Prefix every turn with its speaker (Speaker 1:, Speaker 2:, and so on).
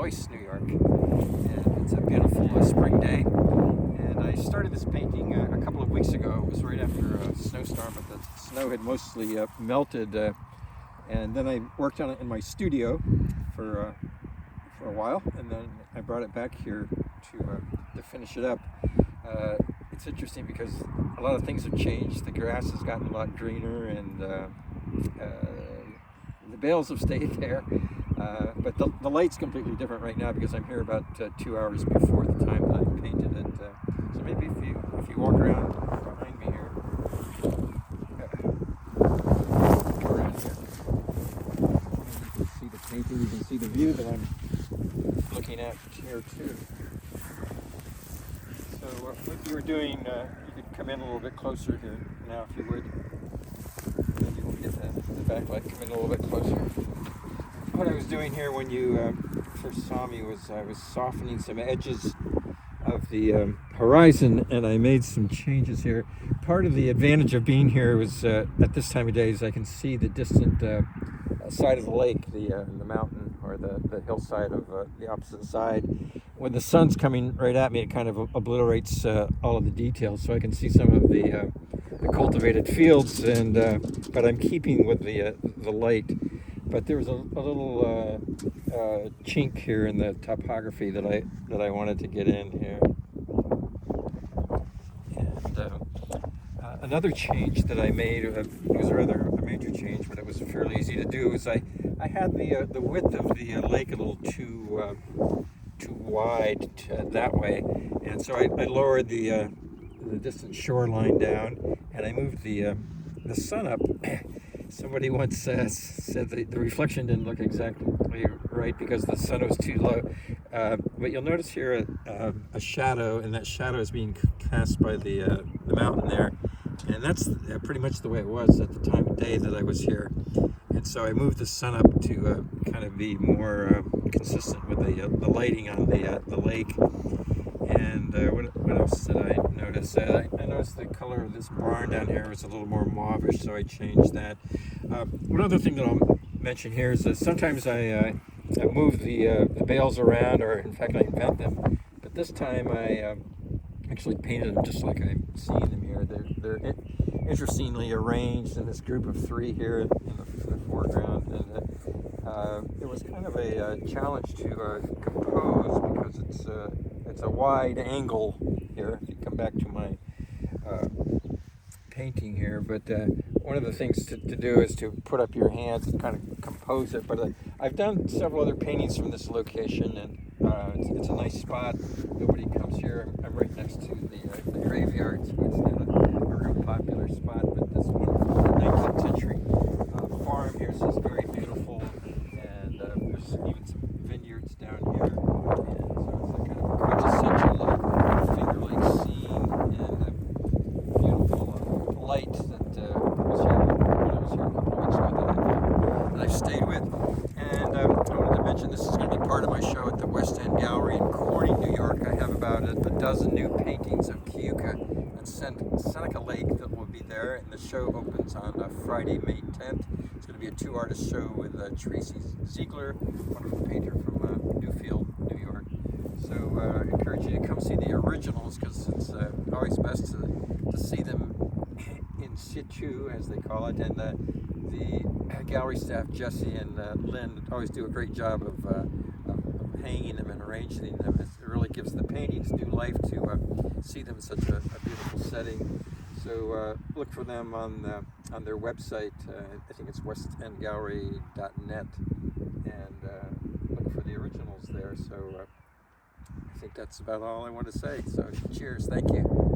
Speaker 1: Valois, New York, and it's a beautiful spring day. And I started this painting a couple of weeks ago. It was right after a snowstorm, but the snow had mostly melted. And then I worked on it in my studio for a while, and then I brought it back here to finish it up. It's interesting because a lot of things have changed. The grass has gotten a lot greener, and the bales have stayed there. But the light's completely different right now because I'm here about 2 hours before the time that I painted it. So maybe if you walk around behind me here, go around here, you can see the painting. You can see the view that I'm looking at here too. So what you were doing, you could come in a little bit closer here now if you would. Then you will get the backlight. Come in a little bit closer. What I was doing here when you first saw me was I was softening some edges of the horizon, and I made some changes here. Part of the advantage of being here was at this time of day is I can see the distant side of the lake, the mountain or the hillside of the opposite side. When the sun's coming right at me, it kind of obliterates all of the details, so I can see some of the cultivated fields, and but I'm keeping with the light. But there was a little chink here in the topography that I wanted to get in here. And another change that I made, it was rather a major change, but it was fairly easy to do, is I had the width of the lake a little too wide that way, and so I lowered the distant shoreline down, and I moved the sun up. Somebody once said that the reflection didn't look exactly right because the sun was too low. But you'll notice here a shadow, and that shadow is being cast by the mountain there. And that's pretty much the way it was at the time of day that I was here. And so I moved the sun up to kind of be more consistent with the lighting on the lake. And what else did I notice? I noticed the color of this barn down here was a little more mauvish, so I changed that. One other thing that I'll mention here is that sometimes I move the bales around, or in fact I invent them. But this time I actually painted them just like I'm seeing them here. They're interestingly arranged in this group of three here in the foreground, and it was kind of a challenge to compose because it's a wide angle here. If you come back to my painting here, but one of the things to do is to put up your hands and kind of compose it. But I've done several other paintings from this location, and it's a nice spot. Nobody comes here. I'm right next to the graveyard, so it's not a real popular spot, but this wonderful 19th century farm here is very beautiful, and there's even some vineyards down here, and so it's a kind of a quintessential Finger Lake scene, and a beautiful light that was here when I was here a couple of weeks ago that I've stayed with. And I wanted to mention this is going to be part of my show at the West End Gallery in Corning, New York. I have about a dozen new paintings of Cayuga and Seneca Lake that will be there, and the show opens on Friday, May 10th. It's going to be a two-artist show with Tracy Ziegler, wonderful painter from Newfield, New York. So I encourage you to come see the originals, because it's always best to see them in situ, as they call it, and the gallery staff, Jesse and Lynn, always do a great job of hanging them and arranging them. It really gives the paintings new life to see them in such a beautiful setting. So look for them on their website. I think it's westendgallery.net, and look for the originals there. So I think that's about all I want to say. So cheers, thank you.